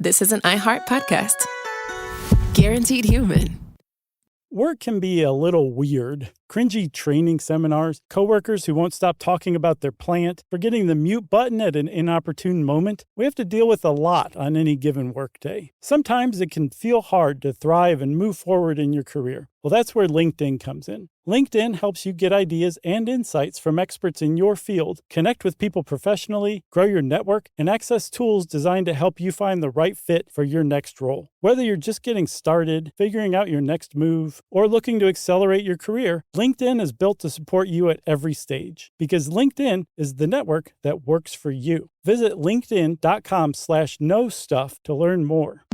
this is an iHeart podcast. Guaranteed human. Work can be a little weird. Cringy training seminars, coworkers who won't stop talking about their plant, forgetting the mute button at an inopportune moment. We have to deal with a lot on any given workday. Sometimes it can feel hard to thrive and move forward in your career. Well, that's where LinkedIn comes in. LinkedIn helps you get ideas and insights from experts in your field, connect with people professionally, grow your network, and access tools designed to help you find the right fit for your next role. Whether you're just getting started, figuring out your next move, or looking to accelerate your career, LinkedIn is built to support you at every stage because LinkedIn is the network that works for you. Visit linkedin.com/knowstuff to learn more.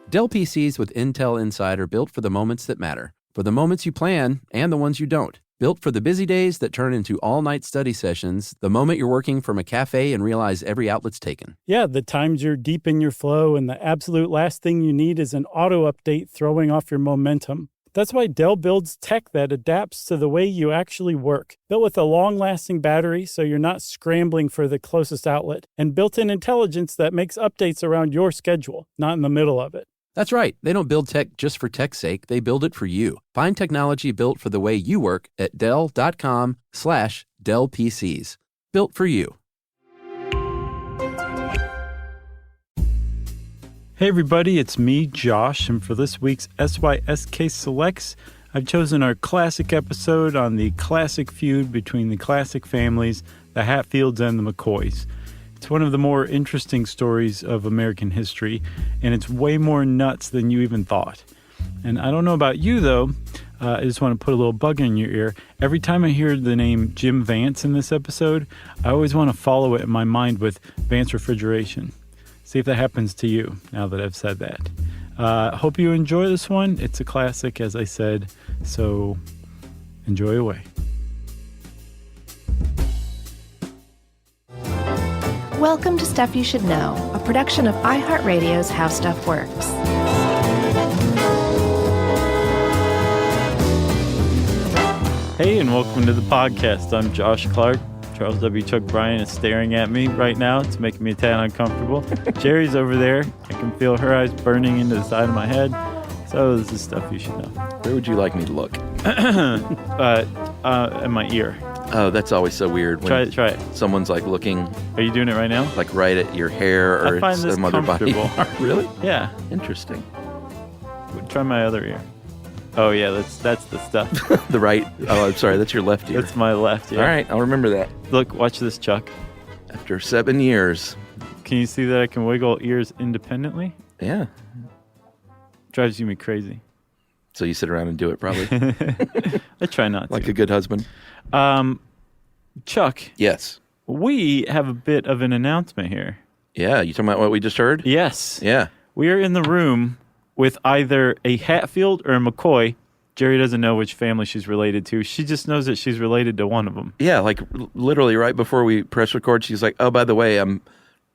Dell PCs with Intel Inside are built for the moments that matter, for the moments you plan and the ones you don't. Built for the busy days that turn into all-night study sessions, the moment you're working from a cafe and realize every outlet's taken. Yeah, the times you're deep in your flow and the absolute last thing you need is an auto update throwing off your momentum. That's why Dell builds tech that adapts to the way you actually work. Built with a long-lasting battery so you're not scrambling for the closest outlet, and built-in intelligence that makes updates around your schedule, not in the middle of it. That's right. They don't build tech just for tech's sake. They build it for you. Find technology built for the way you work at Dell.com/Dell PCs. Built for you. Hey everybody, it's me, Josh, and for this week's SYSK Selects, I've chosen our classic episode on the classic feud between the classic families, the Hatfields and the McCoys. It's one of the more interesting stories of American history, and it's way more nuts than you even thought. And I don't know about you, though. I just want to put a little bug in your ear. Every time I hear the name Jim Vance in this episode, I always want to follow it in my mind with Vance Refrigeration. See if that happens to you now that I've said that. Hope you enjoy this one. It's a classic, as I said, so enjoy away. Welcome to Stuff You Should Know, a production of iHeartRadio's How Stuff Works. Hey, and welcome to the podcast. I'm Josh Clark. Charles W. Chuck Bryan is staring at me right now. It's making me a tad uncomfortable. Jerry's over there. I can feel her eyes burning into the side of my head. So this is Stuff You Should Know. Where would you like me to look? At my ear. Oh, that's always so weird. When Try it. Someone's like looking, Are you doing it right now? like right at your hair or I find this some other body comfortable. part. Really? Yeah. Interesting. Try my other ear. Oh, yeah, that's the stuff. The right. Oh, I'm sorry. That's your left ear. That's my left ear. All right. I'll remember that. Look, watch this, Chuck. After 7 years. Can you see that I can wiggle ears independently? Yeah. Drives me crazy. So you sit around and do it probably. I try not to. Like a good husband. Chuck. Yes. We have a bit of an announcement here. Yeah. You talking about what we just heard? Yes. Yeah. We are in the room with either a Hatfield or a McCoy. Jerry doesn't know which family she's related to. She just knows that she's related to one of them. Yeah, like literally right before we press record, she's like, oh, by the way, I'm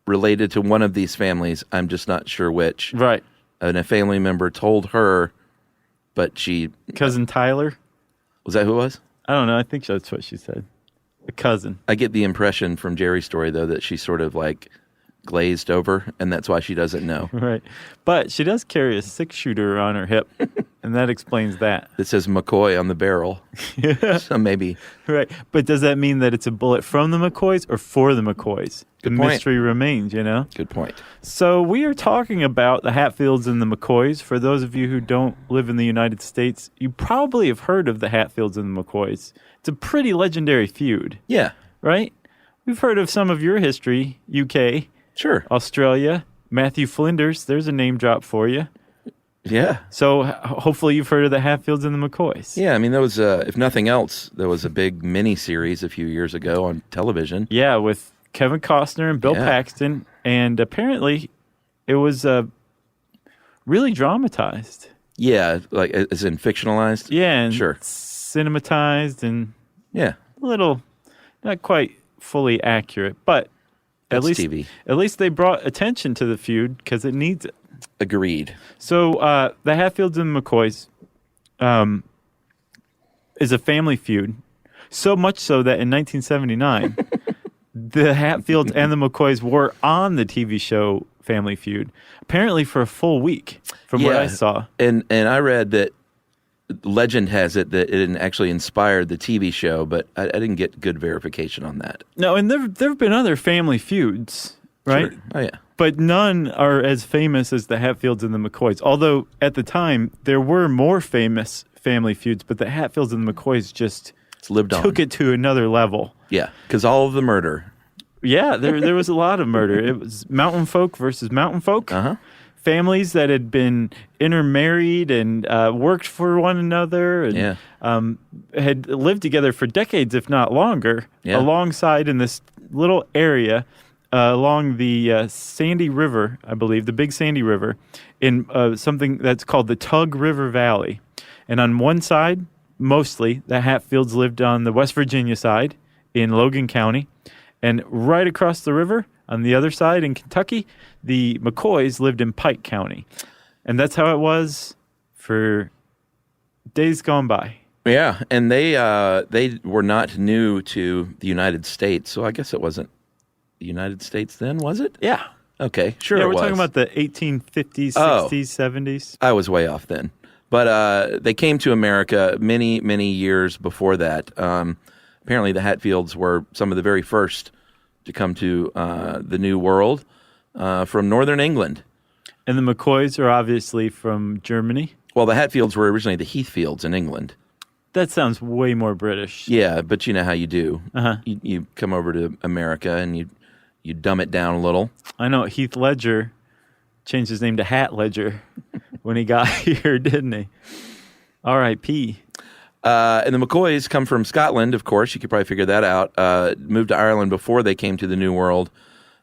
related to one of these families. I'm just not sure which. Right. And a family member told her, but she... Cousin Tyler? Was that who it was? I don't know. I think that's what she said. A cousin. I get the impression from Jerry's story, though, that she's sort of like glazed over, and that's why she doesn't know. Right. But she does carry a 6-shooter on her hip, and that explains that. It says McCoy on the barrel. Yeah. So maybe. Right. But does that mean that it's a bullet from the McCoys or for the McCoys? The mystery remains, you know? Good point. So we are talking about the Hatfields and the McCoys. For those of you who don't live in the United States, you probably have heard of the Hatfields and the McCoys. It's a pretty legendary feud. Yeah. Right? We've heard of some of your history, UK. Sure. Australia. Matthew Flinders, there's a name drop for you. Yeah. So hopefully you've heard of the Hatfields and the McCoys. Yeah, I mean, there was, if nothing else, there was a big mini-series a few years ago on television. Yeah, with Kevin Costner and Bill Paxton. And apparently it was really dramatized. Yeah, like as in fictionalized? Yeah, and sure. Cinematized and a little, not quite fully accurate, but at least TV. At least they brought attention to the feud because it needs it. Agreed. So the Hatfields and McCoys is a family feud, so much so that in 1979, the Hatfields and the McCoys were on the TV show Family Feud, apparently for a full week, from what I saw. And I read that legend has it that it actually inspired the TV show, but I didn't get good verification on that. No, and there have been other Family Feuds, right? Sure. Oh, yeah. But none are as famous as the Hatfields and the McCoys. Although, at the time, there were more famous Family Feuds, but the Hatfields and the McCoys just took it to another level. Yeah, because all of the murder. Yeah, there was a lot of murder. It was mountain folk versus mountain folk. Uh-huh. Families that had been intermarried and worked for one another and had lived together for decades, if not longer, alongside in this little area along the Sandy River, I believe, the Big Sandy River, in something that's called the Tug River Valley. And on one side, mostly, the Hatfields lived on the West Virginia side in Logan County. And right across the river, on the other side in Kentucky, the McCoys lived in Pike County. And that's how it was for days gone by. Yeah, and they were not new to the United States, so I guess it wasn't the United States then, was it? Yeah. Okay, sure yeah, it we're was. talking about the 1850s, 60s, 70s. I was way off then. But they came to America many, many years before that. Apparently the Hatfields were some of the very first to come to the New World from northern England. And the McCoys are obviously from Germany. Well, the Hatfields were originally the Heathfields in England. That sounds way more British. Yeah, but you know how you do. Uh-huh. You come over to America and you dumb it down a little. I know Heath Ledger changed his name to Hat Ledger when he got here, didn't he? R.I.P. And the McCoys come from Scotland, of course. You could probably figure that out. Moved to Ireland before they came to the New World.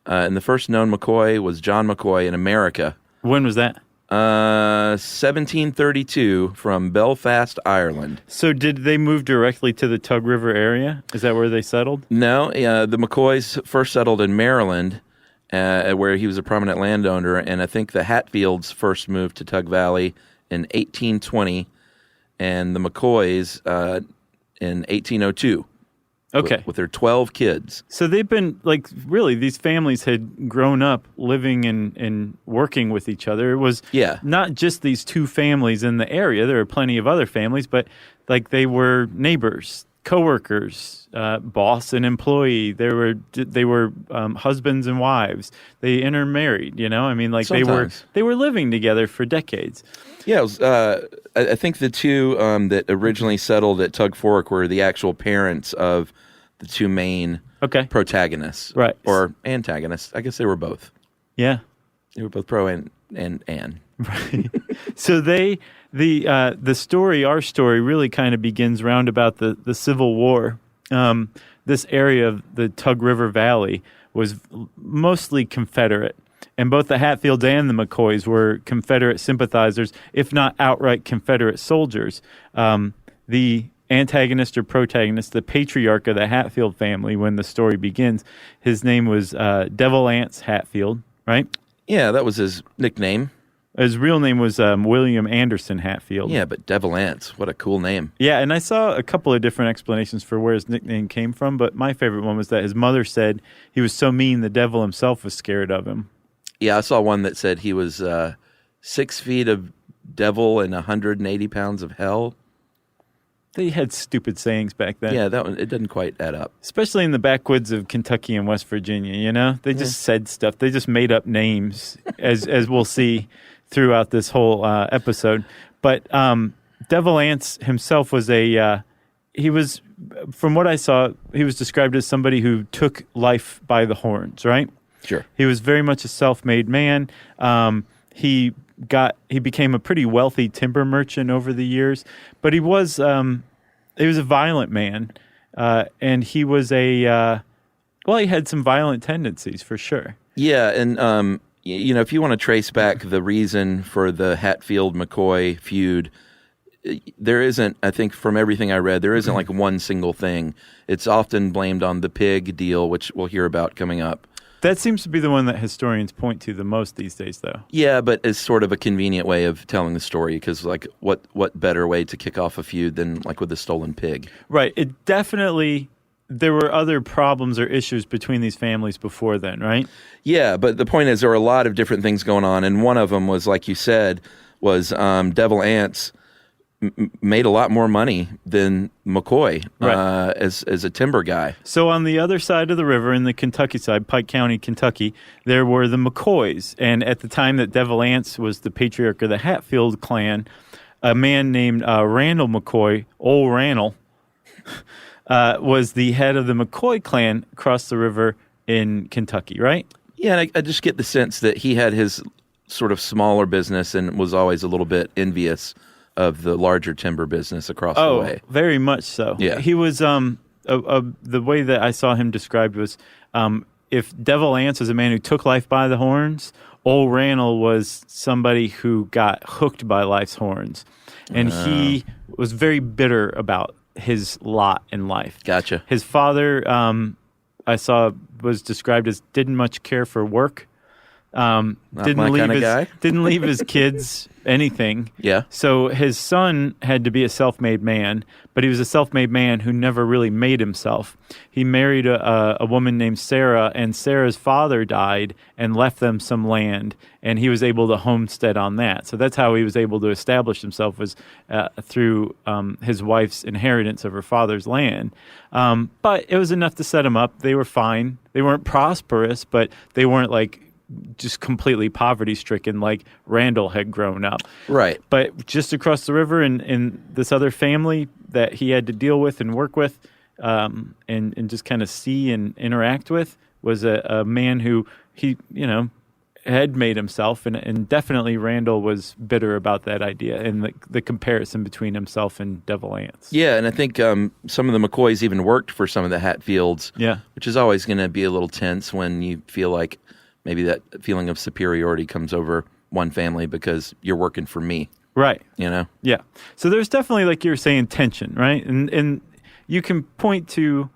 And the first known McCoy was John McCoy in America. When was that? 1732 from Belfast, Ireland. So did they move directly to the Tug River area? Is that where they settled? No, the McCoys first settled in Maryland, where he was a prominent landowner. And I think the Hatfields first moved to Tug Valley in 1820. And the McCoys in 1802. Okay. With their 12 kids. So they've been, like, really, these families had grown up living and working with each other. It was not just these two families in the area. There were plenty of other families, but, like, they were neighbors, coworkers, boss and employee. They were husbands and wives. They intermarried, you know? I mean, like, Sometimes. they were living together for decades. Yeah, it was, I think the two that originally settled at Tug Fork were the actual parents of the two main protagonists. Right. Or antagonists. I guess they were both. Yeah. They were both pro and Anne. Right. So the story, our story, really kind of begins round about the Civil War. This area of the Tug River Valley was mostly Confederate. And both the Hatfields and the McCoys were Confederate sympathizers, if not outright Confederate soldiers. The antagonist or protagonist, the patriarch of the Hatfield family, when the story begins, his name was Devil Anse Hatfield, right? Yeah, that was his nickname. His real name was William Anderson Hatfield. Yeah, but Devil Anse, what a cool name. Yeah, and I saw a couple of different explanations for where his nickname came from, but my favorite one was that his mother said he was so mean the devil himself was scared of him. Yeah, I saw one that said he was 6 feet of devil and 180 pounds of hell. They had stupid sayings back then. Yeah, that one, it didn't quite add up. Especially in the backwoods of Kentucky and West Virginia, you know? They just said stuff. They just made up names, as we'll see throughout this whole episode. But Devil Anse himself was he was, from what I saw, he was described as somebody who took life by the horns, right? Sure. He was very much a self-made man. He became a pretty wealthy timber merchant over the years, but he was a violent man, and he was he had some violent tendencies for sure. Yeah, and you know, if you want to trace back the reason for the Hatfield-McCoy feud, there isn't, I think from everything I read, there isn't like one single thing. It's often blamed on the pig deal, which we'll hear about coming up. That seems to be the one that historians point to the most these days, though. Yeah, but it's sort of a convenient way of telling the story because, like, what better way to kick off a feud than, like, with a stolen pig? Right. It definitely, there were other problems or issues between these families before then, right? Yeah, but the point is there were a lot of different things going on, and one of them was, like you said, was Devil Anse made a lot more money than McCoy as a timber guy. So on the other side of the river, in the Kentucky side, Pike County, Kentucky, there were the McCoys. And at the time that Devil Anse was the patriarch of the Hatfield clan, a man named Randall McCoy, Old Randall, was the head of the McCoy clan across the river in Kentucky, right? Yeah, and I just get the sense that he had his sort of smaller business and was always a little bit envious of the larger timber business across the way. Oh, very much so. Yeah. He was, the way that I saw him described was, if Devil Anse was a man who took life by the horns, Old Randall was somebody who got hooked by life's horns. And he was very bitter about his lot in life. Gotcha. His father, I saw, was described as didn't much care for work. Didn't leave his kids anything. Yeah. So his son had to be a self-made man, but he was a self-made man who never really made himself. He married a woman named Sarah, and Sarah's father died and left them some land, and he was able to homestead on that. So that's how he was able to establish himself, was through his wife's inheritance of her father's land. But it was enough to set him up. They were fine. They weren't prosperous, but they weren't like just completely poverty-stricken like Randall had grown up. Right. But just across the river in this other family that he had to deal with and work with and just kind of see and interact with was a man who he, had made himself. And definitely Randall was bitter about that idea and the comparison between himself and Devil Anse. Yeah, and I think some of the McCoys even worked for some of the Hatfields, which is always going to be a little tense when you feel like maybe that feeling of superiority comes over one family because you're working for me. Right. Yeah. So there's definitely, like you were saying, tension, right? And you can point to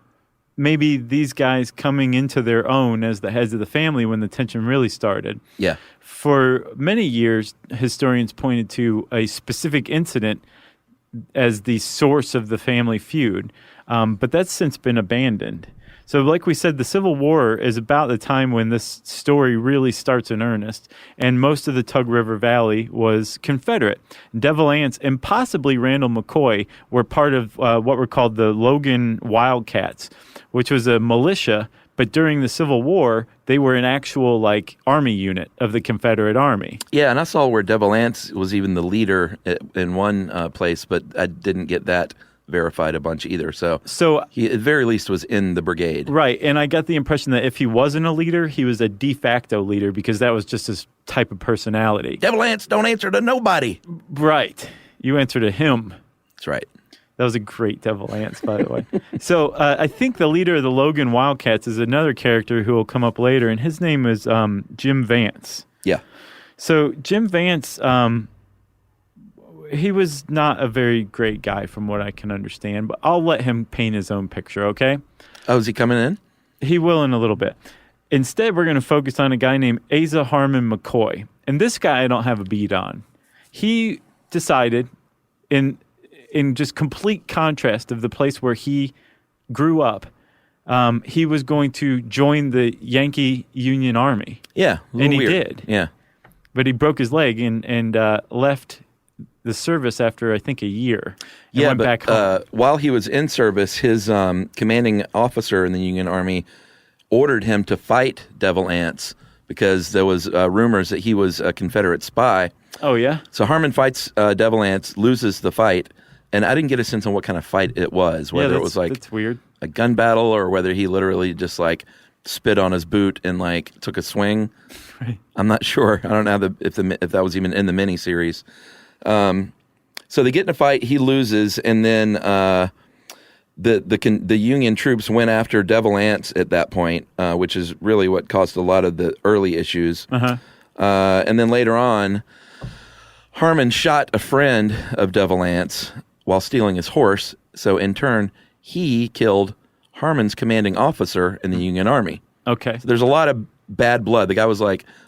maybe these guys coming into their own as the heads of the family when the tension really started. Yeah. For many years, historians pointed to a specific incident as the source of the family feud, but that's since been abandoned. So like we said, the Civil War is about the time when this story really starts in earnest, and most of the Tug River Valley was Confederate. Devil Anse and possibly Randall McCoy were part of what were called the Logan Wildcats, which was a militia, but during the Civil War, they were an actual army unit of the Confederate Army. Yeah, and I saw where Devil Anse was even the leader in one place, but I didn't get that verified a bunch either. So he at the very least was in the brigade. Right, and I got the impression that if he wasn't a leader, he was a de facto leader because that was just his type of personality. Devil Anse don't answer to nobody. Right. You answer to him. That's right. That was a great Devil Anse, by the way. So I think the leader of the Logan Wildcats is another character who will come up later, and his name is Jim Vance. Yeah. So Jim Vance, he was not a very great guy from what I can understand, but I'll let him paint his own picture, okay? Oh, is he coming in? He will in a little bit. Instead, we're going to focus on a guy named Asa Harmon McCoy. And this guy I don't have a beat on. He decided, in just complete contrast of the place where he grew up, he was going to join the Yankee Union Army. Yeah, and he weird. did. Yeah. But he broke his leg and left the service after, I think, a year. And went back home. While he was in service, his commanding officer in the Union Army ordered him to fight Devil Anse because there was rumors that he was a Confederate spy. Oh, yeah? So Harmon fights Devil Anse, loses the fight, and I didn't get a sense on what kind of fight it was, whether it was that's weird. A gun battle or whether he literally just spit on his boot and took a swing. Right. I'm not sure. I don't know if that was even in the miniseries. So they get in a fight, he loses, and then the Union troops went after Devil Anse at that point, which is really what caused a lot of the early issues. Uh-huh. And then later on, Harmon shot a friend of Devil Anse while stealing his horse, so in turn, he killed Harmon's commanding officer in the Union Army. Okay. So there's a lot of bad blood. The guy was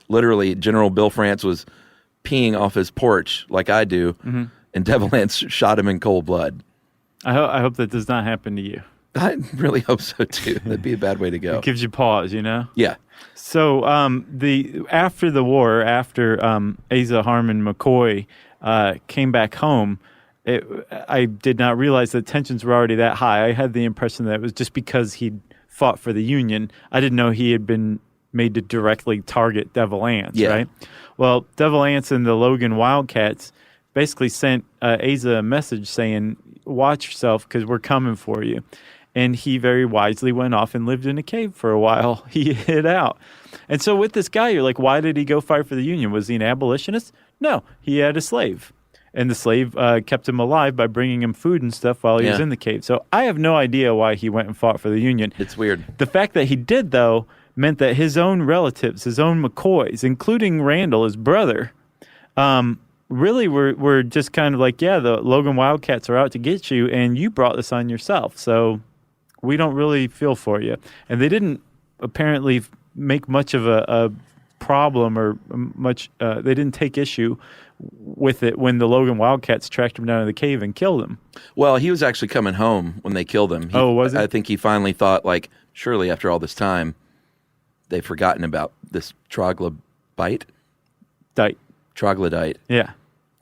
literally, General Bill France was peeing off his porch like I do, and Devil Anse shot him in cold blood. I hope that does not happen to you. I really hope so, too. That'd be a bad way to go. It gives you pause, you know? Yeah. So after the war, after Asa Harmon McCoy came back home, I did not realize that tensions were already that high. I had the impression that it was just because he'd fought for the Union. I didn't know he had been made to directly target Devil Anse, right? Well, Devil Anse and the Logan Wildcats basically sent Asa a message saying, watch yourself because we're coming for you. And he very wisely went off and lived in a cave for a while. He hid out. And so with this guy, you're like, why did he go fight for the Union? Was he an abolitionist? No, he had a slave. And the slave kept him alive by bringing him food and stuff while he was in the cave. So I have no idea why he went and fought for the Union. It's weird. The fact that he did, though, meant that his own relatives, his own McCoys, including Randall, his brother, really were just kind of like, yeah, the Logan Wildcats are out to get you, and you brought this on yourself. So we don't really feel for you. And they didn't apparently make much of a problem or much. They didn't take issue with it when the Logan Wildcats tracked him down to the cave and killed him. Well, he was actually coming home when they killed him. Was he? I think he finally thought, like, surely after all this time, they've forgotten about this troglodyte. Troglodyte. Yeah.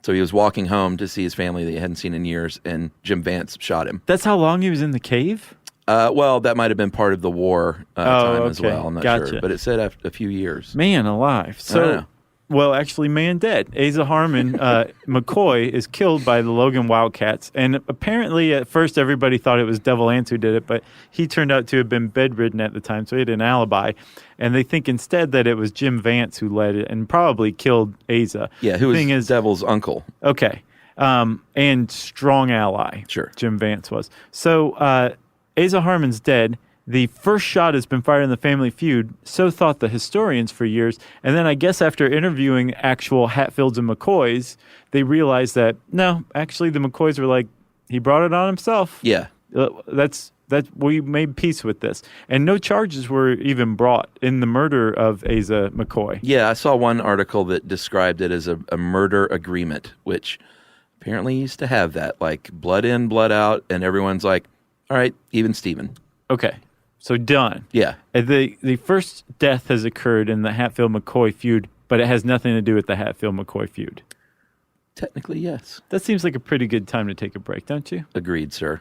So he was walking home to see his family that he hadn't seen in years, and Jim Vance shot him. That's how long he was in the cave? Well, that might have been part of the war time as well. I'm not Gotcha. sure. But it said after a few years. Man alive. So, well, actually, man dead. Asa Harmon McCoy is killed by the Logan Wildcats. And apparently, at first, everybody thought it was Devil Anse who did it, but he turned out to have been bedridden at the time, so he had an alibi. And they think instead that it was Jim Vance who led it and probably killed Asa. Yeah, who was Devil's uncle. Okay. And strong ally. Sure. Jim Vance was. So, Asa Harmon's dead. The first shot has been fired in the family feud, so thought the historians for years. And then I guess after interviewing actual Hatfields and McCoys, they realized that, no, actually the McCoys were like, he brought it on himself. Yeah. We made peace with this. And no charges were even brought in the murder of Asa McCoy. Yeah, I saw one article that described it as a murder agreement, which apparently used to have that, like blood in, blood out, and everyone's like, all right, even Steven. Okay, so done. Yeah. The first death has occurred in the Hatfield-McCoy feud, but it has nothing to do with the Hatfield-McCoy feud. Technically, yes. That seems like a pretty good time to take a break, don't you? Agreed, sir.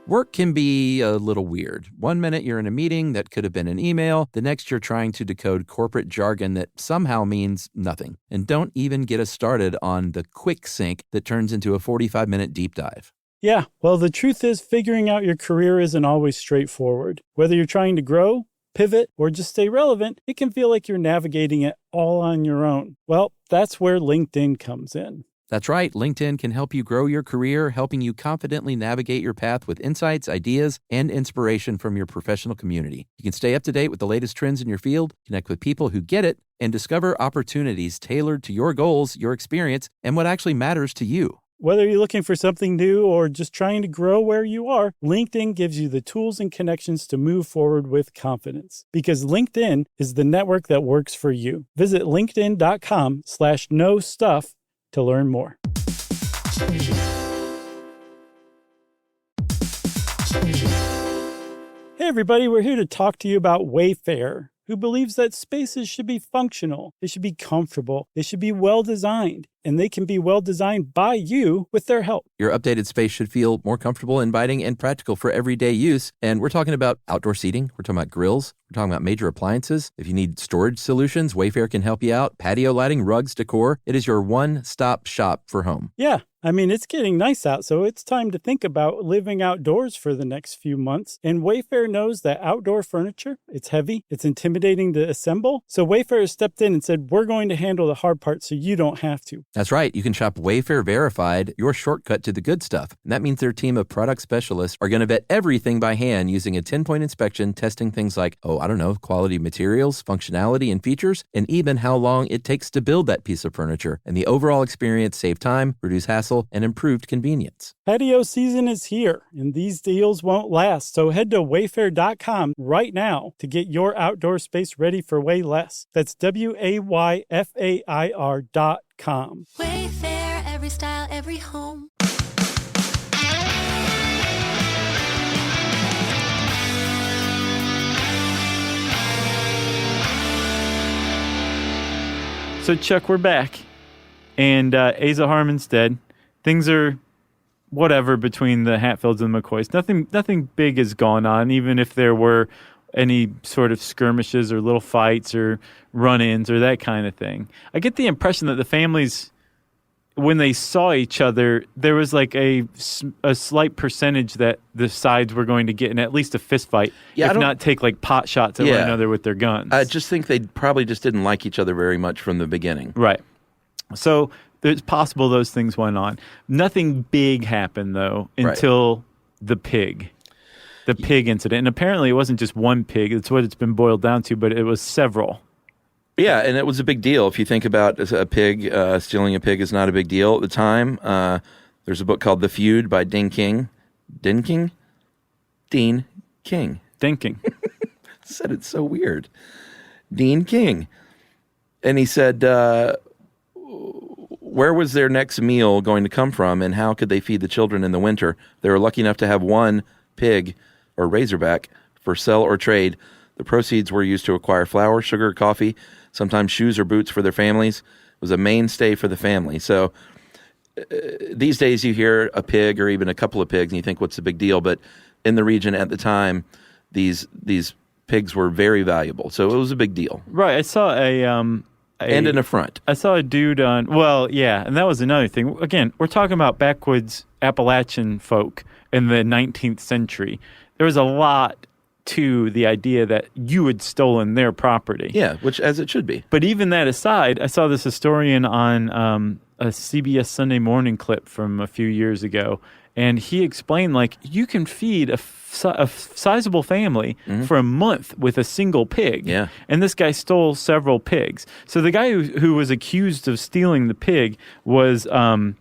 Work can be a little weird. One minute you're in a meeting that could have been an email. The next you're trying to decode corporate jargon that somehow means nothing. And don't even get us started on the quick sync that turns into a 45-minute deep dive. Yeah, well, the truth is figuring out your career isn't always straightforward. Whether you're trying to grow, pivot, or just stay relevant, it can feel like you're navigating it all on your own. Well, that's where LinkedIn comes in. That's right. LinkedIn can help you grow your career, helping you confidently navigate your path with insights, ideas, and inspiration from your professional community. You can stay up to date with the latest trends in your field, connect with people who get it, and discover opportunities tailored to your goals, your experience, and what actually matters to you. Whether you're looking for something new or just trying to grow where you are, LinkedIn gives you the tools and connections to move forward with confidence. Because LinkedIn is the network that works for you. Visit linkedin.com/knowstuff to learn more. Hey everybody, we're here to talk to you about Wayfair, who believes that spaces should be functional, they should be comfortable, they should be well-designed, and they can be well-designed by you with their help. Your updated space should feel more comfortable, inviting, and practical for everyday use. And we're talking about outdoor seating. We're talking about grills. We're talking about major appliances. If you need storage solutions, Wayfair can help you out. Patio lighting, rugs, decor. It is your one-stop shop for home. Yeah, I mean, it's getting nice out, so it's time to think about living outdoors for the next few months. And Wayfair knows that outdoor furniture, it's heavy, it's intimidating to assemble. So Wayfair has stepped in and said, we're going to handle the hard part so you don't have to. That's right. You can shop Wayfair Verified, your shortcut to the good stuff. And that means their team of product specialists are going to vet everything by hand using a 10-point inspection, testing things like, quality materials, functionality, and features, and even how long it takes to build that piece of furniture. And the overall experience save time, reduce hassle, hassle and improved convenience. Patio season is here, and these deals won't last, so head to wayfair.com right now to get your outdoor space ready for way less. That's WAYFAIR.com. Wayfair, every style, every home. So, Chuck, we're back, and Asa Harmon's dead. Things are whatever between the Hatfields and the McCoys. Nothing big has gone on, even if there were any sort of skirmishes or little fights or run-ins or that kind of thing. I get the impression that the families, when they saw each other, there was like a slight percentage that the sides were going to get in at least a fist fight, if not take like pot shots at one another with their guns. I just think they probably just didn't like each other very much from the beginning. Right. So it's possible those things went on. Nothing big happened, though, until the pig. The pig incident. And apparently it wasn't just one pig. That's what it's been boiled down to, but it was several. Yeah, and it was a big deal. If you think about a pig, stealing a pig is not a big deal at the time. There's a book called The Feud by Dean King. Dean King? Dean King. Dean King. Said it so weird. Dean King. And he said, where was their next meal going to come from, and how could they feed the children in the winter? They were lucky enough to have one pig or razorback for sell or trade. The proceeds were used to acquire flour, sugar, coffee, sometimes shoes or boots for their families. It was a mainstay for the family. So these days you hear a pig or even a couple of pigs and you think, what's the big deal? But in the region at the time, these pigs were very valuable. So it was a big deal. Right. I saw and an affront. I saw a dude on, and that was another thing. Again, we're talking about backwoods Appalachian folk in the 19th century. There was a lot to the idea that you had stolen their property. Yeah, which as it should be. But even that aside, I saw this historian on a CBS Sunday Morning clip from a few years ago, and he explained, like, you can feed a sizable family for a month with a single pig. Yeah. And this guy stole several pigs. So the guy who was accused of stealing the pig was, who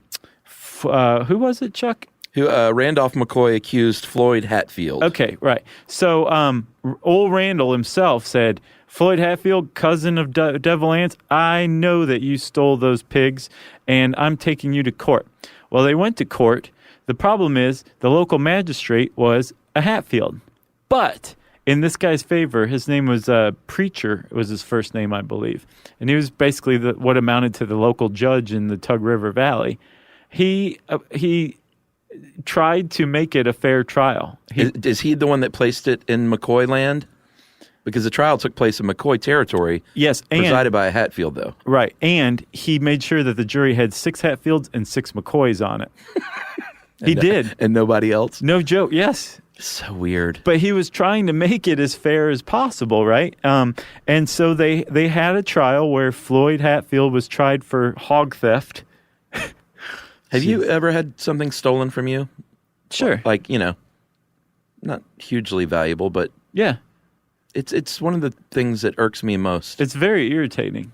was it, Chuck? Randolph McCoy accused Floyd Hatfield. Okay, right. So old Randall himself said, Floyd Hatfield, cousin of Devil Anse, I know that you stole those pigs, and I'm taking you to court. Well, they went to court. The problem is the local magistrate was a Hatfield. But in this guy's favor, his name was Preacher, was his first name, I believe. And he was basically what amounted to the local judge in the Tug River Valley. He tried to make it a fair trial. Is he the one that placed it in McCoy land? Because the trial took place in McCoy territory. Yes. Presided by a Hatfield, though. Right. And he made sure that the jury had 6 Hatfields and 6 McCoys on it. He did. And nobody else? No joke. Yes. So weird. But he was trying to make it as fair as possible, right? And so they had a trial where Floyd Hatfield was tried for hog theft. Have you ever had something stolen from you? Sure. Like, not hugely valuable, but yeah, it's one of the things that irks me most. It's very irritating.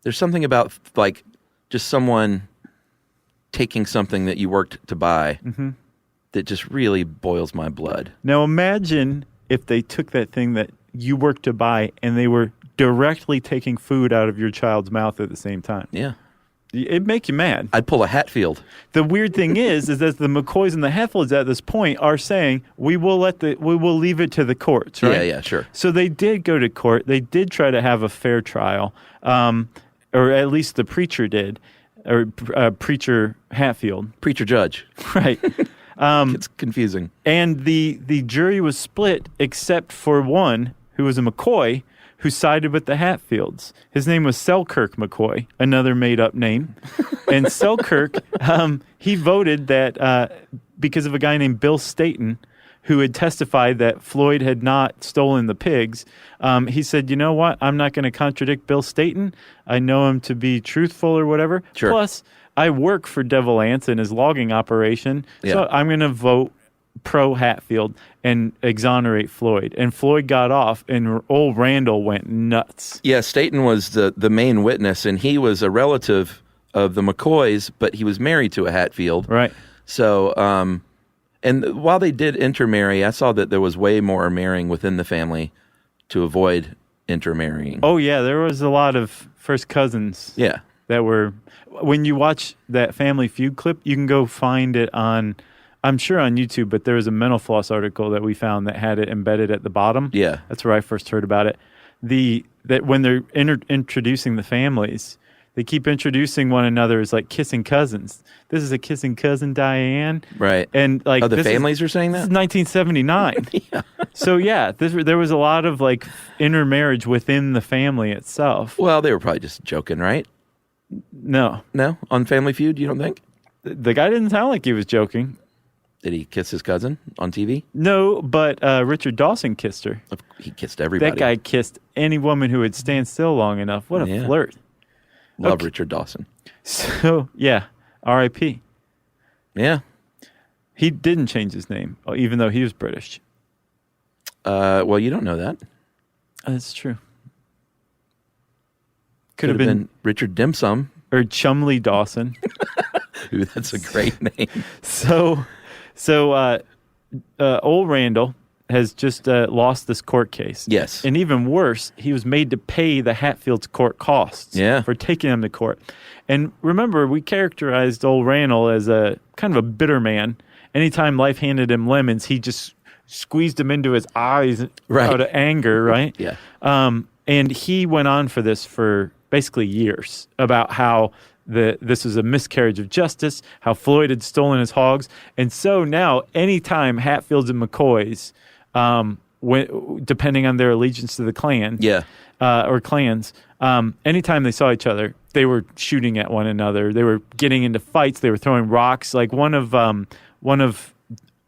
There's something about, like, just someone taking something that you worked to buy that just really boils my blood. Now imagine if they took that thing that you worked to buy and they were directly taking food out of your child's mouth at the same time. Yeah. It'd make you mad. I'd pull a Hatfield. The weird thing is that the McCoys and the Hatfields at this point are saying we will leave it to the courts, right? Yeah, sure. So they did go to court. They did try to have a fair trial, or at least the preacher did, or Preacher Hatfield, Preacher Judge, right? It's confusing. And the jury was split except for one who was a McCoy, who sided with the Hatfields. His name was Selkirk McCoy, another made-up name. And Selkirk, he voted that because of a guy named Bill Staton, who had testified that Floyd had not stolen the pigs, he said, you know what, I'm not going to contradict Bill Staton. I know him to be truthful or whatever. Sure. Plus, I work for Devil Anse and his logging operation, so I'm going to vote pro-Hatfield and exonerate Floyd. And Floyd got off, and old Randall went nuts. Yeah, Staton was the main witness, and he was a relative of the McCoys, but he was married to a Hatfield. Right. So, and while they did intermarry, I saw that there was way more marrying within the family to avoid intermarrying. Oh, yeah. There was a lot of first cousins. Yeah. That were, when you watch that Family Feud clip, you can go find it on, I'm sure on YouTube, but there was a Mental Floss article that we found that had it embedded at the bottom. Yeah. That's where I first heard about it. That when they're introducing the families, they keep introducing one another as like kissing cousins. This is a kissing cousin, Diane. Right. And like, the families are saying that? This is 1979. Yeah. So yeah, there was a lot of like intermarriage within the family itself. Well, they were probably just joking, right? No. On Family Feud, you don't think? The guy didn't sound like he was joking. Did he kiss his cousin on TV? No, but Richard Dawson kissed her. He kissed everybody. That guy kissed any woman who would stand still long enough. What a flirt. Love Richard Dawson. So, yeah, R.I.P. Yeah. He didn't change his name, even though he was British. Well, you don't know that. That's true. Could have been Richard Dimsum. Or Chumley Dawson. Ooh, that's a great name. So old Randall has just lost this court case. Yes. And even worse, he was made to pay the Hatfields court costs for taking him to court. And remember, we characterized old Randall as a kind of a bitter man. Anytime life handed him lemons, he just squeezed them into his eyes out of anger, right? Yeah. And he went on for this for basically years about how this is a miscarriage of justice, how Floyd had stolen his hogs. And so now, anytime Hatfields and McCoys, depending on their allegiance to the clan or clans, anytime they saw each other, they were shooting at one another. They were getting into fights. They were throwing rocks. Like one of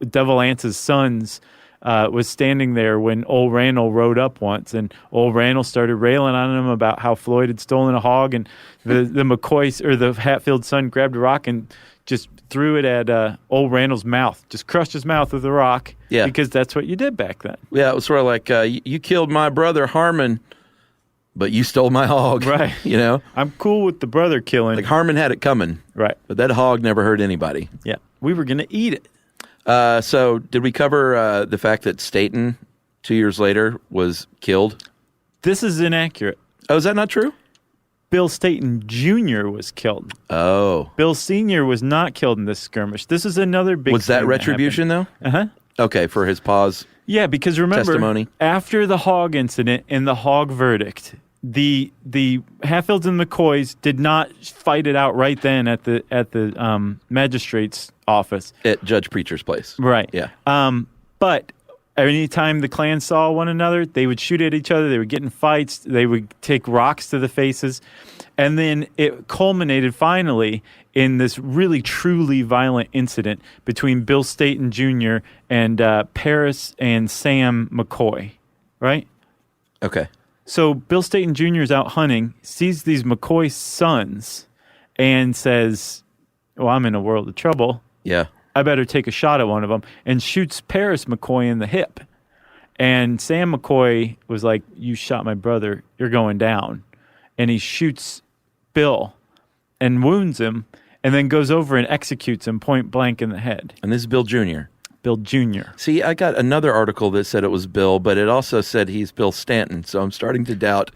Devil Ance's sons was standing there when old Randall rode up once, and old Randall started railing on him about how Floyd had stolen a hog, and the McCoy or the Hatfield son grabbed a rock and just threw it at old Randall's mouth, just crushed his mouth with a rock, because that's what you did back then. Yeah, it was sort of like, you killed my brother Harmon, but you stole my hog. Right. You know? I'm cool with the brother killing. Like Harmon had it coming. Right. But that hog never hurt anybody. Yeah. We were going to eat it. So did we cover the fact that Staten 2 years later was killed? This is inaccurate. Oh, is that not true? Bill Staten Jr. was killed. Oh. Bill Sr. was not killed in this skirmish. This is another big Was that retribution, though? Uh-huh. Okay, for his pause. Yeah, because remember, testimony. After the hog incident and the hog verdict, the Hatfields and McCoys did not fight it out right then at the magistrate's office. At Judge Preacher's place. Right. Yeah. But anytime the clans saw one another, they would shoot at each other. They would get in fights. They would take rocks to the faces. And then it culminated finally in this really, truly violent incident between Bill Staten Jr. and Paris and Sam McCoy, right? Okay. So Bill Staten Jr. is out hunting, sees these McCoy sons, and says, well, I'm in a world of trouble. Yeah. I better take a shot at one of them, and shoots Paris McCoy in the hip. And Sam McCoy was like, you shot my brother, you're going down. And he shoots Bill and wounds him, and then goes over and executes him point blank in the head. And this is Bill Jr.? Bill Jr. See, I got another article that said it was Bill, but it also said he's Bill Stanton, so I'm starting to doubt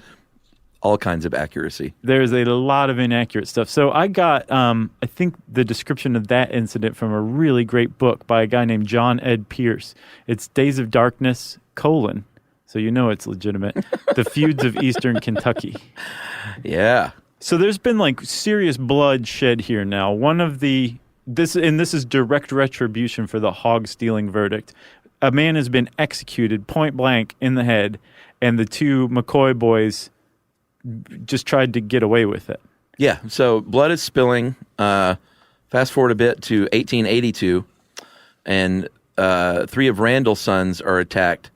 all kinds of accuracy. There's a lot of inaccurate stuff. So I got, I think, the description of that incident from a really great book by a guy named John Ed Pierce. It's Days of Darkness, so you know it's legitimate, The Feuds of Eastern Kentucky. Yeah. So there's been like serious blood shed here now. This is direct retribution for the hog stealing verdict. A man has been executed point blank in the head, and the two McCoy boys just tried to get away with it. Yeah, so blood is spilling. Fast forward a bit to 1882, and 3 of Randall's sons are attacked,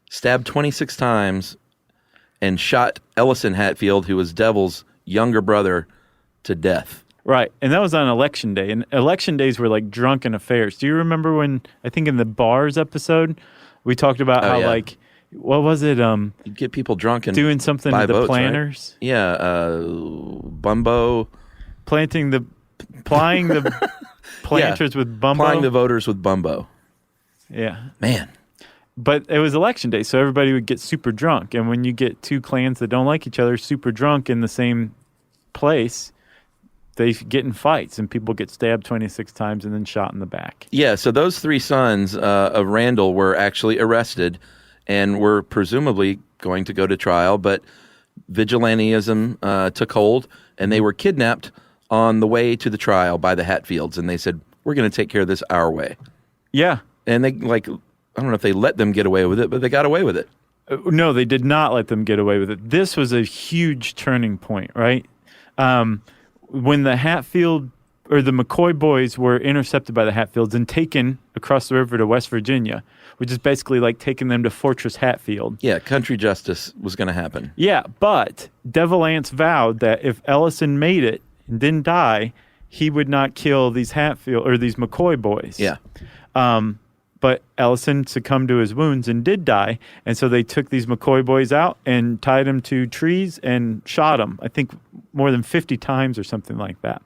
stabbed 26 times, and shot Ellison Hatfield, who was Devil's younger brother, to death. Right, and that was on election day, and election days were like drunken affairs. Do you remember when, I think in the bars episode, we talked about like, what was it? You'd get people drunk and doing something to the votes, planners. Right? Yeah, Bumbo. plying the planters with bumbo. Plying the voters with bumbo. Yeah. Man. But it was election day, so everybody would get super drunk. And when you get two clans that don't like each other super drunk in the same place, they get in fights, and people get stabbed 26 times and then shot in the back. Yeah, so those three sons of Randall were actually arrested and were presumably going to go to trial, but vigilantism took hold, and they were kidnapped on the way to the trial by the Hatfields, and they said, we're going to take care of this our way. Yeah. And they, I don't know if they let them get away with it, but they got away with it. No, they did not let them get away with it. This was a huge turning point, right? When the Hatfield or the McCoy boys were intercepted by the Hatfields and taken across the river to West Virginia, which is basically like taking them to Fortress Hatfield. Yeah, country justice was going to happen. Yeah, but Devil Anse vowed that if Ellison made it and didn't die, he would not kill these Hatfield or these McCoy boys. Yeah. But Ellison succumbed to his wounds and did die, and so they took these McCoy boys out and tied them to trees and shot them, I think more than 50 times or something like that.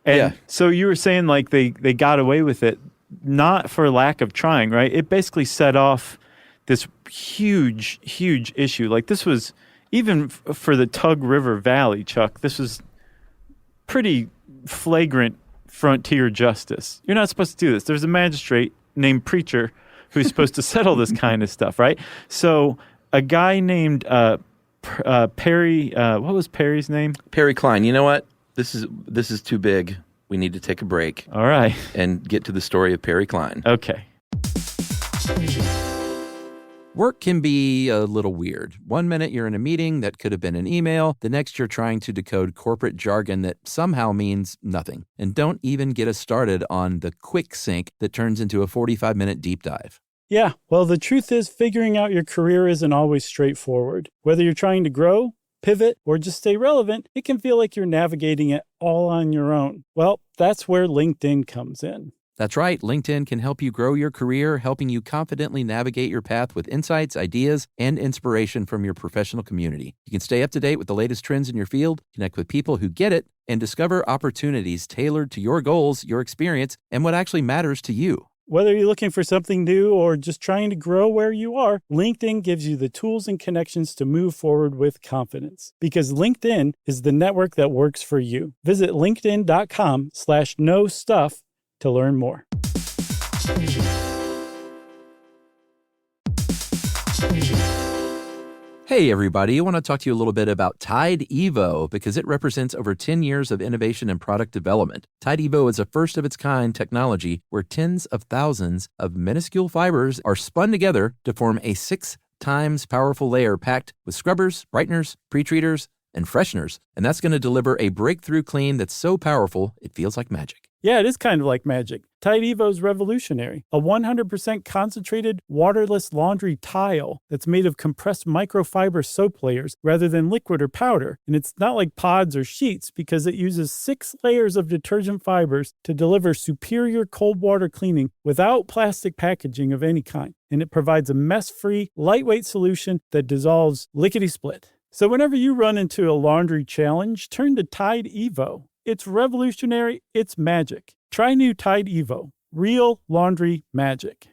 And so you were saying like they got away with it, not for lack of trying, right? It basically set off this huge, huge issue. Like this was, even for the Tug River Valley, Chuck, this was pretty flagrant frontier justice. You're not supposed to do this. There's a magistrate named Preacher who's supposed to settle this kind of stuff, right? So a guy named Perry, what was Perry's name? Perry Klein. You know what? This is too big. We need to take a break. All right. And get to the story of Perry Klein. Okay. Work can be a little weird. One minute you're in a meeting that could have been an email. The next you're trying to decode corporate jargon that somehow means nothing. And don't even get us started on the quick sync that turns into a 45-minute deep dive. Yeah, well, the truth is figuring out your career isn't always straightforward. Whether you're trying to grow, pivot, or just stay relevant, it can feel like you're navigating it all on your own. Well, that's where LinkedIn comes in. That's right. LinkedIn can help you grow your career, helping you confidently navigate your path with insights, ideas, and inspiration from your professional community. You can stay up to date with the latest trends in your field, connect with people who get it, and discover opportunities tailored to your goals, your experience, and what actually matters to you. Whether you're looking for something new or just trying to grow where you are, LinkedIn gives you the tools and connections to move forward with confidence. Because LinkedIn is the network that works for you. Visit linkedin.com/knowstuff to learn more. Hey, everybody. I want to talk to you a little bit about Tide Evo because it represents over 10 years of innovation and product development. Tide Evo is a first-of-its-kind technology where tens of thousands of minuscule fibers are spun together to form a 6 times powerful layer packed with scrubbers, brighteners, pre-treaters, and fresheners. And that's going to deliver a breakthrough clean that's so powerful, it feels like magic. Yeah, it is kind of like magic. Tide Evo is revolutionary. A 100% concentrated, waterless laundry tile that's made of compressed microfiber soap layers rather than liquid or powder. And it's not like pods or sheets because it uses 6 layers of detergent fibers to deliver superior cold water cleaning without plastic packaging of any kind. And it provides a mess-free, lightweight solution that dissolves lickety-split. So whenever you run into a laundry challenge, turn to Tide Evo. It's revolutionary. It's magic. Try new Tide Evo. Real laundry magic.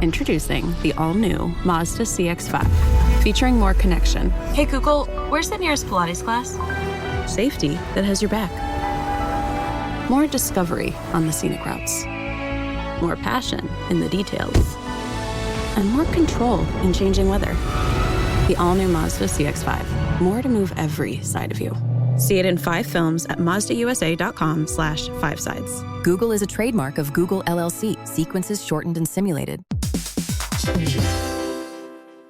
Introducing the all-new Mazda CX-5, featuring more connection. Hey Google, where's the nearest Pilates class? Safety that has your back. More discovery on the scenic routes. More passion in the details. And more control in changing weather. The all-new Mazda CX-5. More to move every side of you. See it in 5 films at MazdaUSA.com/5sides. Google is a trademark of Google LLC. Sequences shortened and simulated.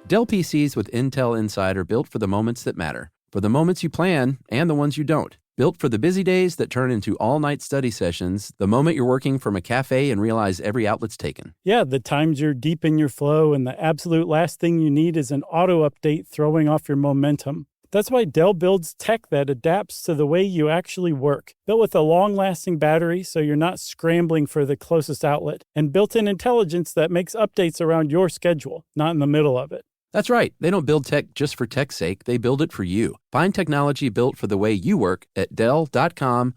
Dell PCs with Intel Inside are built for the moments that matter, for the moments you plan and the ones you don't. Built for the busy days that turn into all-night study sessions, the moment you're working from a cafe and realize every outlet's taken. Yeah, the times you're deep in your flow and the absolute last thing you need is an auto update throwing off your momentum. That's why Dell builds tech that adapts to the way you actually work. Built with a long-lasting battery so you're not scrambling for the closest outlet. And built-in intelligence that makes updates around your schedule, not in the middle of it. That's right. They don't build tech just for tech's sake. They build it for you. Find technology built for the way you work at Dell.com/Dell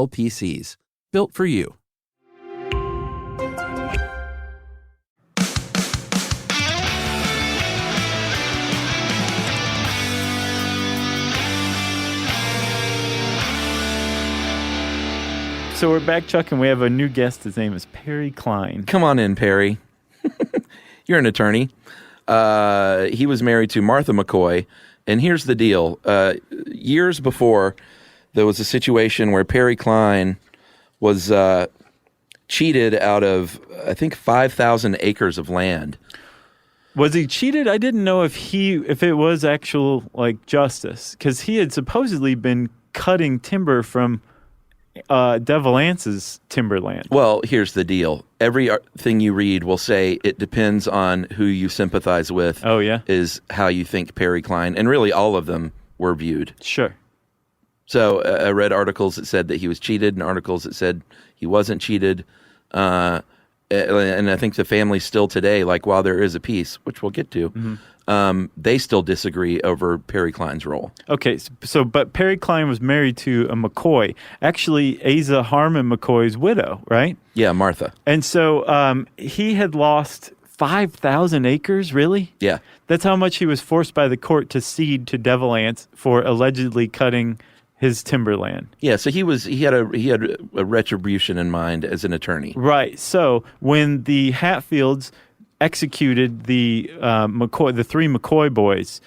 PCs. Built for you. So we're back, Chuck, and we have a new guest. His name is Perry Klein. Come on in, Perry. You're an attorney. He was married to Martha McCoy, and here's the deal. Years before, there was a situation where Perry Klein was cheated out of, I think, 5,000 acres of land. Was he cheated? I didn't know if it was actual justice, because he had supposedly been cutting timber from Devil Ance's timberland. Well, here's the deal. Everything you read will say it depends on who you sympathize with. Oh, yeah? Is how you think Perry Klein, and really all of them were viewed. Sure. So I read articles that said that he was cheated and articles that said he wasn't cheated. And I think the family still today, while there is a peace, which we'll get to, they still disagree over Perry Klein's role. Okay, but Perry Klein was married to a McCoy, actually Asa Harmon McCoy's widow, right? Yeah, Martha. And so he had lost 5,000 acres, really? Yeah. That's how much he was forced by the court to cede to Devil Ance for allegedly cutting his timberland. Yeah, so he had a retribution in mind as an attorney. Right. So when the Hatfields executed the three McCoy boys,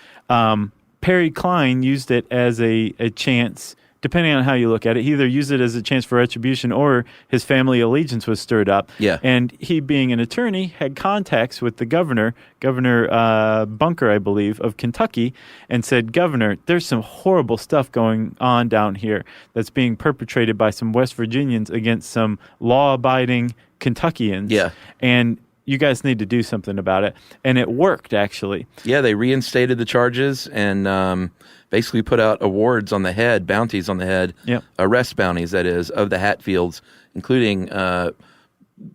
Perry Klein used it as a chance, depending on how you look at it. He either used it as a chance for retribution or his family allegiance was stirred up. Yeah. And he, being an attorney, had contacts with the Governor Bunker, I believe, of Kentucky, and said, Governor, there's some horrible stuff going on down here that's being perpetrated by some West Virginians against some law-abiding Kentuckians. Yeah. And you guys need to do something about it. And it worked, actually. Yeah, they reinstated the charges and basically put out awards on the head, bounties on the head, arrest bounties, that is, of the Hatfields, including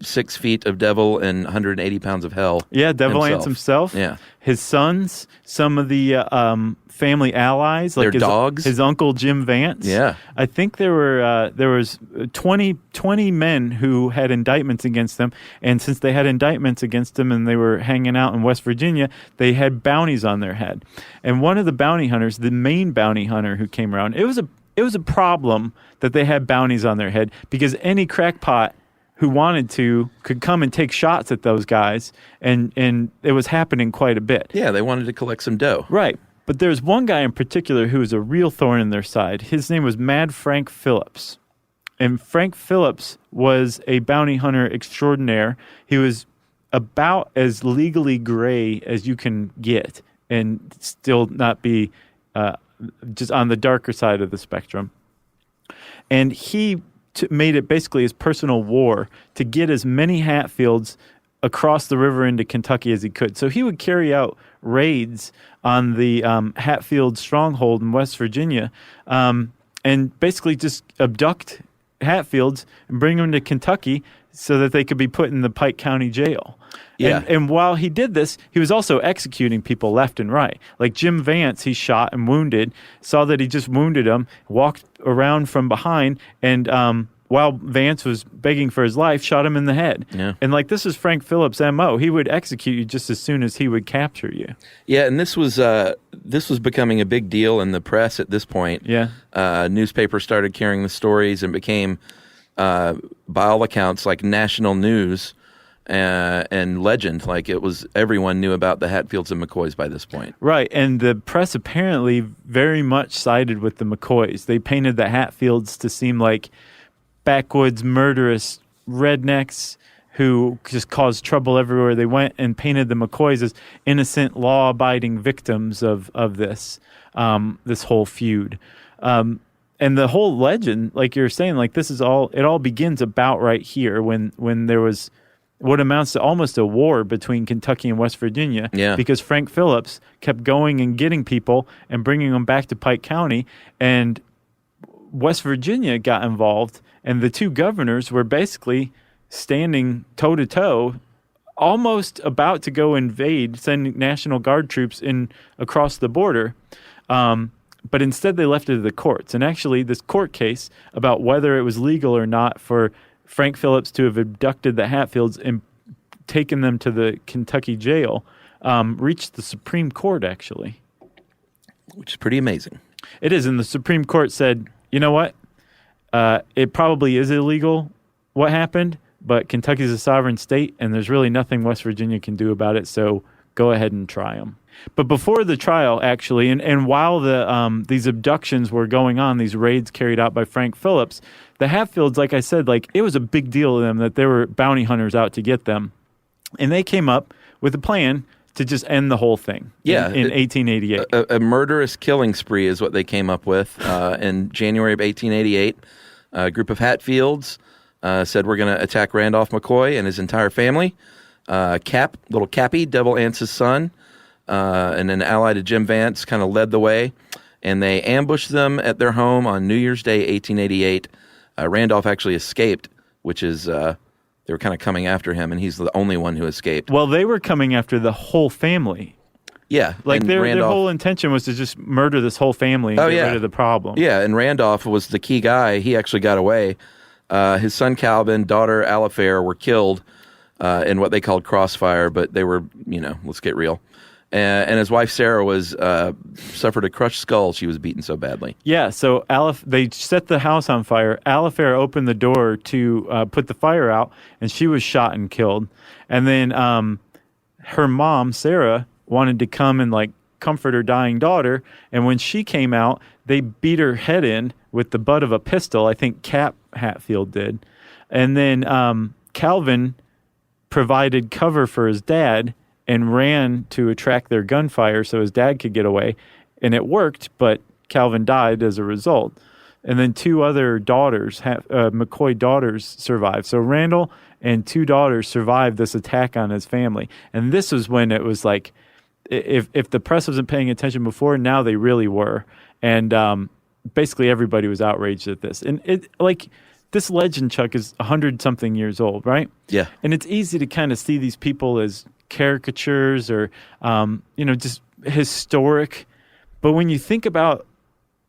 6 feet of devil and 180 pounds of hell. Yeah, Devil Ance himself. Yeah. His sons, some of the family allies, their dogs. His uncle Jim Vance. Yeah. I think there was 20 men who had indictments against them, and since they had indictments against them and they were hanging out in West Virginia, they had bounties on their head. And one of the bounty hunters, the main bounty hunter who came around, it was a problem that they had bounties on their head, because any crackpot who wanted to could come and take shots at those guys, and it was happening quite a bit. Yeah, they wanted to collect some dough. Right. But there's one guy in particular who was a real thorn in their side. His name was Mad Frank Phillips. And Frank Phillips was a bounty hunter extraordinaire. He was about as legally gray as you can get and still not be just on the darker side of the spectrum. And he made it basically his personal war to get as many Hatfields across the river into Kentucky as he could. So he would carry out raids on the Hatfield stronghold in West Virginia and basically just abduct Hatfields and bring them to Kentucky so that they could be put in the Pike County Jail. Yeah. And while he did this, he was also executing people left and right. Like Jim Vance, he shot and wounded, saw that he just wounded him, walked around from behind, and while Vance was begging for his life, shot him in the head. Yeah. And this is Frank Phillips' MO. He would execute you just as soon as he would capture you. Yeah, and this was becoming a big deal in the press at this point. Yeah. Newspapers started carrying the stories and became, by all accounts, national news and legend. Everyone knew about the Hatfields and McCoys by this point. Right, and the press apparently very much sided with the McCoys. They painted the Hatfields to seem like backwoods, murderous rednecks who just caused trouble everywhere they went, and painted the McCoys as innocent, law-abiding victims of this whole feud. And the whole legend, like you're saying, this is all, it all begins about right here when there was what amounts to almost a war between Kentucky and West Virginia. Yeah. Because Frank Phillips kept going and getting people and bringing them back to Pike County, and West Virginia got involved, and the two governors were basically standing toe-to-toe almost about to go invade, send National Guard troops in across the border. But instead they left it to the courts. And actually this court case about whether it was legal or not for Frank Phillips to have abducted the Hatfields and taken them to the Kentucky jail reached the Supreme Court, actually. Which is pretty amazing. It is. And the Supreme Court said, you know what? It probably is illegal what happened, but Kentucky's a sovereign state, and there's really nothing West Virginia can do about it, so go ahead and try them. But before the trial, actually, and while these abductions were going on, these raids carried out by Frank Phillips, the Hatfields, like I said, it was a big deal to them that there were bounty hunters out to get them. And they came up with a plan to just end the whole thing in 1888. A murderous killing spree is what they came up with. In January of 1888, a group of Hatfields said, we're going to attack Randolph McCoy and his entire family. Little Cappy, Devil Ance's son, and an ally to Jim Vance kind of led the way. And they ambushed them at their home on New Year's Day, 1888. Randolph actually escaped, which is... they were kind of coming after him, and he's the only one who escaped. Well, they were coming after the whole family. Yeah. Their whole intention was to just murder this whole family and get rid of the problem. Yeah, and Randolph was the key guy. He actually got away. His son Calvin, daughter Alifair were killed in what they called crossfire, but they were, let's get real. And his wife Sarah suffered a crushed skull. She was beaten so badly. Yeah, so they set the house on fire. Alifair opened the door to put the fire out, and she was shot and killed. And then her mom, Sarah, wanted to come and comfort her dying daughter. And when she came out, they beat her head in with the butt of a pistol. I think Cap Hatfield did. And then Calvin provided cover for his dad and ran to attract their gunfire so his dad could get away. And it worked, but Calvin died as a result. And then two other daughters, McCoy daughters, survived. So Randall and two daughters survived this attack on his family. And this was when it was if the press wasn't paying attention before, now they really were. And basically everybody was outraged at this. And this legend, Chuck, is 100-something years old, right? Yeah. And it's easy to kind of see these people as caricatures or, just historic. But when you think about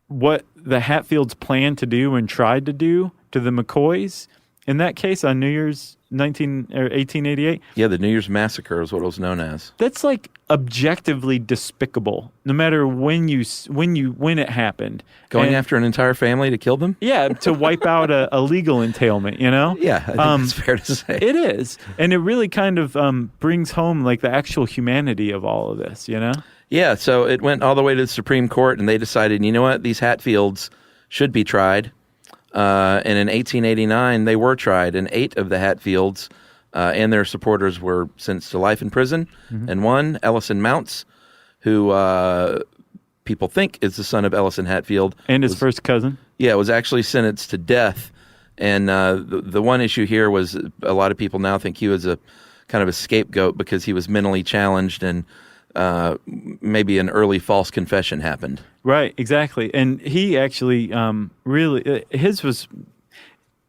what the Hatfields planned to do and tried to do to the McCoys, in that case on New Year's 1888. Yeah, the New Year's Massacre is what it was known as. That's objectively despicable, no matter when it happened. Going after an entire family to kill them? Yeah, to wipe out a legal entailment, Yeah, I think that's fair to say. It is. And it really kind of brings home the actual humanity of all of this, Yeah, so it went all the way to the Supreme Court, and they decided, you know what, these Hatfields should be tried. And in 1889, they were tried, and 8 of the Hatfields and their supporters were sentenced to life in prison. Mm-hmm. And one, Ellison Mounts, who people think is the son of Ellison Hatfield. And his first cousin. Yeah, was actually sentenced to death. And the one issue here was a lot of people now think he was a kind of a scapegoat because he was mentally challenged and maybe an early false confession happened. Right, exactly. And he actually really, his was,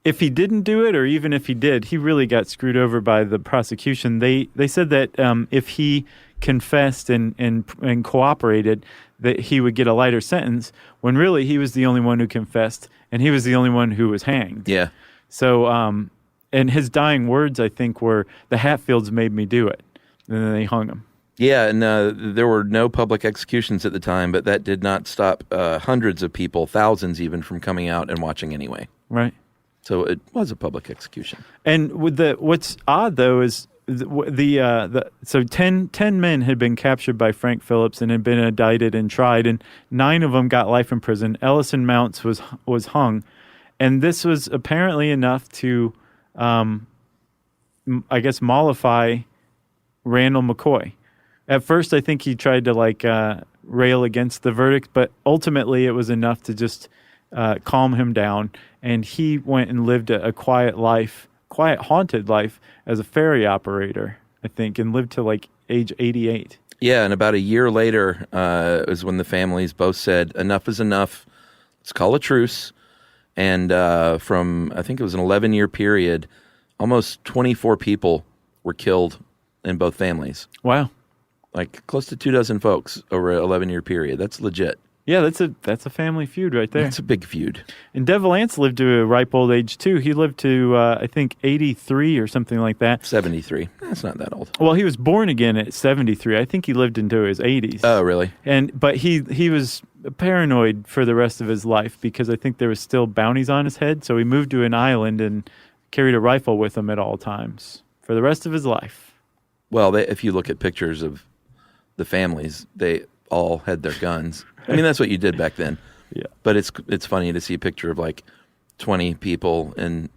if he didn't do it or even if he did, he really got screwed over by the prosecution. They said that if he confessed and cooperated, that he would get a lighter sentence, when really he was the only one who confessed and he was the only one who was hanged. Yeah. So, and his dying words, I think, were, "The Hatfields made me do it." And then they hung him. Yeah, and there were no public executions at the time, but that did not stop hundreds of people, thousands even, from coming out and watching anyway. Right. So it was a public execution. And with what's odd though is so 10 men had been captured by Frank Phillips and had been indicted and tried, and 9 of them got life in prison. Ellison Mounts was hung, and this was apparently enough to, I guess, mollify Randall McCoy. At first, I think he tried to rail against the verdict, but ultimately it was enough to just calm him down. And he went and lived a quiet life, haunted life as a ferry operator, I think, and lived to age 88. Yeah, and about a year later is when the families both said, enough is enough. Let's call a truce. And from, I think it was an 11-year period, almost 24 people were killed in both families. Wow. Like close to 24 folks over an 11-year period. That's legit. Yeah, that's a family feud right there. It's a big feud. And Dev Lance lived to a ripe old age, too. He lived to, I think, 83 or something like that. 73. That's not that old. Well, he was born again at 73. I think he lived into his 80s. Oh, really? But he was paranoid for the rest of his life because I think there was still bounties on his head. So he moved to an island and carried a rifle with him at all times for the rest of his life. Well, if you look at pictures of the families, they all had their guns. I mean, that's what you did back then. Yeah. But it's funny to see a picture of like 20 people and,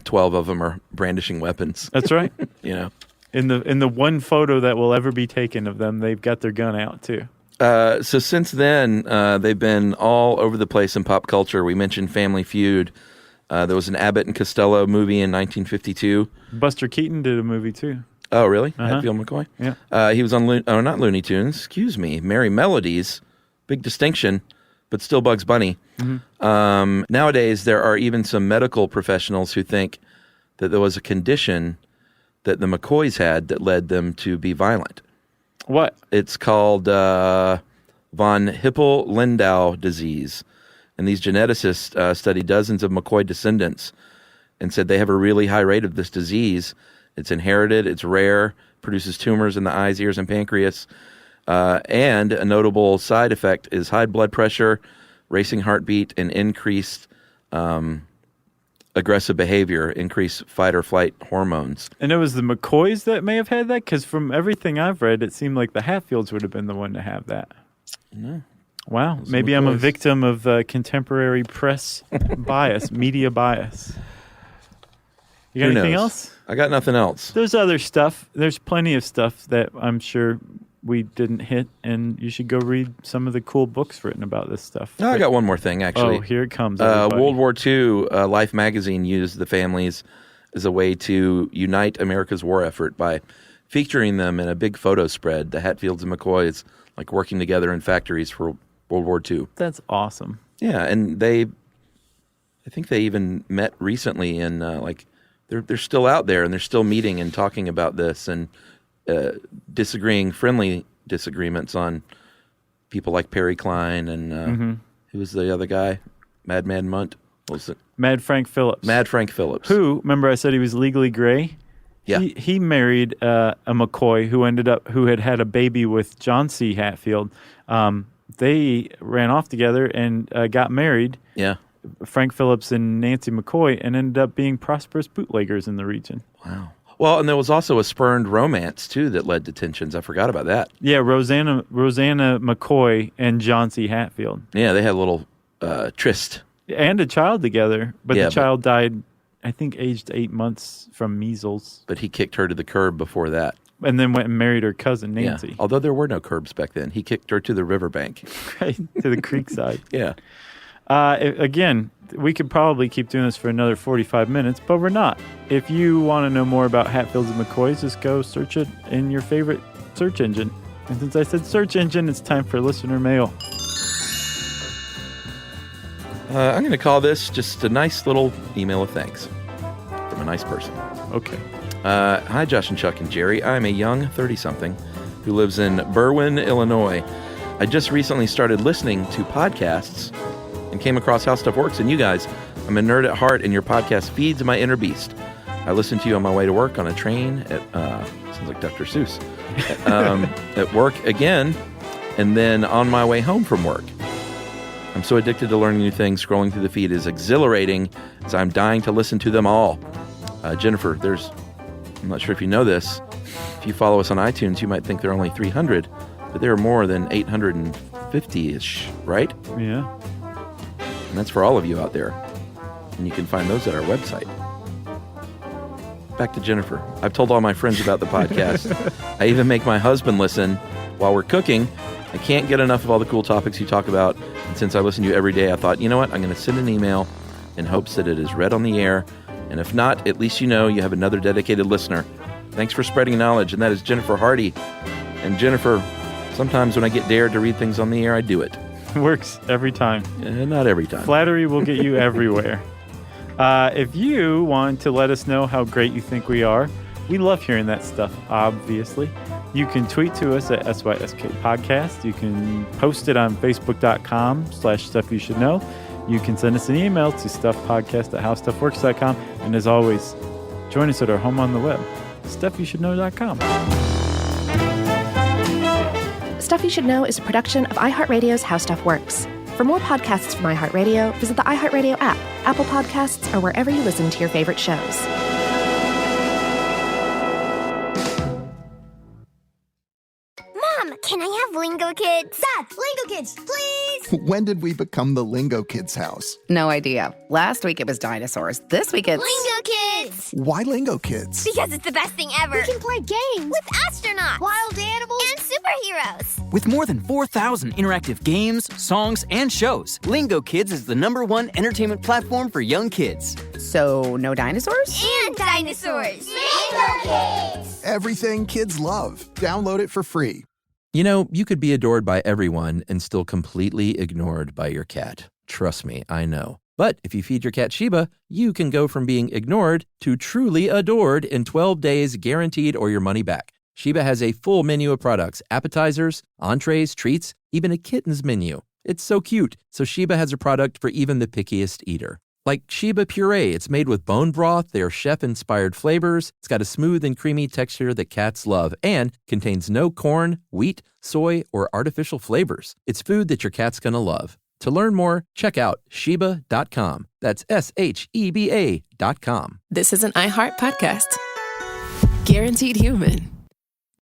12 of them are brandishing weapons. That's right. In the one photo that will ever be taken of them, they've got their gun out too. So since then, they've been all over the place in pop culture. We mentioned Family Feud. There was an Abbott and Costello movie in 1952. Buster Keaton did a movie too. Oh, really? Hatfield McCoy? Yeah. He was on, not Looney Tunes, excuse me, Merry Melodies. Big distinction, but still Bugs Bunny. Mm-hmm. Nowadays, there are even some medical professionals who think that there was a condition that the McCoys had that led them to be violent. What? It's called von Hippel-Lindau disease. And these geneticists studied dozens of McCoy descendants and said they have a really high rate of this disease. It's inherited, it's rare, produces tumors in the eyes, ears, and pancreas. And a notable side effect is high blood pressure, racing heartbeat, and increased aggressive behavior, increased fight or flight hormones. And it was the McCoys that may have had that? Because from everything I've read, it seemed like the Hatfields would have been the one to have that. No. Wow. Maybe I'm a victim of contemporary press bias, media bias. You got anything else? I got nothing else. There's other stuff. There's plenty of stuff that I'm sure we didn't hit, and you should go read some of the cool books written about this stuff. I got one more thing, actually. Oh, here it comes, World War II, Life magazine used the families as a way to unite America's war effort by featuring them in a big photo spread, the Hatfields and McCoys, like working together in factories for World War II. That's awesome. Yeah, and I think they even met recently in, they're still out there, and they're still meeting and talking about this, and friendly disagreements on people like Perry Klein and who was the other guy? Madman Munt? What was it? Mad Frank Phillips. Mad Frank Phillips. Who, remember I said he was legally gray? Yeah. He married a McCoy who had a baby with John C. Hatfield. They ran off together and got married. Yeah. Frank Phillips and Nancy McCoy, and ended up being prosperous bootleggers in the region. Wow. Well, and there was also a spurned romance, too, that led to tensions. I forgot about that. Yeah, Rosanna McCoy and John C. Hatfield. Yeah, they had a little tryst. And a child together, but the child died, I think, aged 8 months from measles. But he kicked her to the curb before that. And then went and married her cousin, Nancy. Yeah. Although there were no curbs back then. He kicked her to the riverbank. Right, to the creek side. Yeah. Again, we could probably keep doing this for another 45 minutes, but we're not. If you want to know more about Hatfields and McCoys, just go search it in your favorite search engine. And since I said search engine, it's time for listener mail. I'm going to call this just a nice little email of thanks from a nice person. Okay. Hi, Josh and Chuck and Jerry. I'm a young 30-something who lives in Berwyn, Illinois. I just recently started listening to podcasts and came across How Stuff Works and you guys. I'm a nerd at heart, and your podcast feeds my inner beast. I listen to you on my way to work, on a train, sounds like Dr. Seuss, at work again, and then on my way home from work. I'm so addicted to learning new things. Scrolling through the feed is exhilarating, as I'm dying to listen to them all. Jennifer, I'm not sure if you know this, if you follow us on iTunes, you might think there are only 300, but there are more than 850-ish, right? Yeah. And that's for all of you out there. And you can find those at our website. Back to Jennifer. I've told all my friends about the podcast. I even make my husband listen while we're cooking. I can't get enough of all the cool topics you talk about. And since I listen to you every day, I thought, you know what? I'm going to send an email in hopes that it is read on the air. And if not, at least you know you have another dedicated listener. Thanks for spreading knowledge. And that is Jennifer Hardy. And Jennifer, sometimes when I get dared to read things on the air, I do it. Works every time. Not every time. Flattery will get you everywhere. If you want to let us know how great you think we are, We love hearing that stuff, obviously. You can tweet to us at SYSK Podcast. You can post it on Facebook.com/StuffYouShouldKnow. You can send us an email to stuffpodcast@howstuffworks.com. And as always, join us at our home on the web, stuffyoushouldknow.com. Stuff You Should Know is a production of iHeartRadio's How Stuff Works. For more podcasts from iHeartRadio, visit the iHeartRadio app, Apple Podcasts, or wherever you listen to your favorite shows. Mom, can I have Lingo Kids? Dad, Lingo Kids, please! When did we become the Lingo Kids house? No idea. Last week it was dinosaurs. This week it's... Lingo Kids! Why Lingo Kids? Because it's the best thing ever. We can play games with astronauts, wild animals, and superheroes. With more than 4,000 interactive games, songs, and shows, Lingo Kids is the #1 entertainment platform for young kids. So, no dinosaurs? And dinosaurs! Lingo Kids! Everything kids love. Download it for free. You know, you could be adored by everyone and still completely ignored by your cat. Trust me, I know. But if you feed your cat Sheba, you can go from being ignored to truly adored in 12 days, guaranteed, or your money back. Sheba has a full menu of products, appetizers, entrees, treats, even a kitten's menu. It's so cute. So Sheba has a product for even the pickiest eater. Like Sheba Puree, it's made with bone broth, their chef-inspired flavors. It's got a smooth and creamy texture that cats love and contains no corn, wheat, soy, or artificial flavors. It's food that your cat's gonna love. To learn more, check out Sheba.com. That's SHEBA.com. This is an iHeart podcast. Guaranteed human.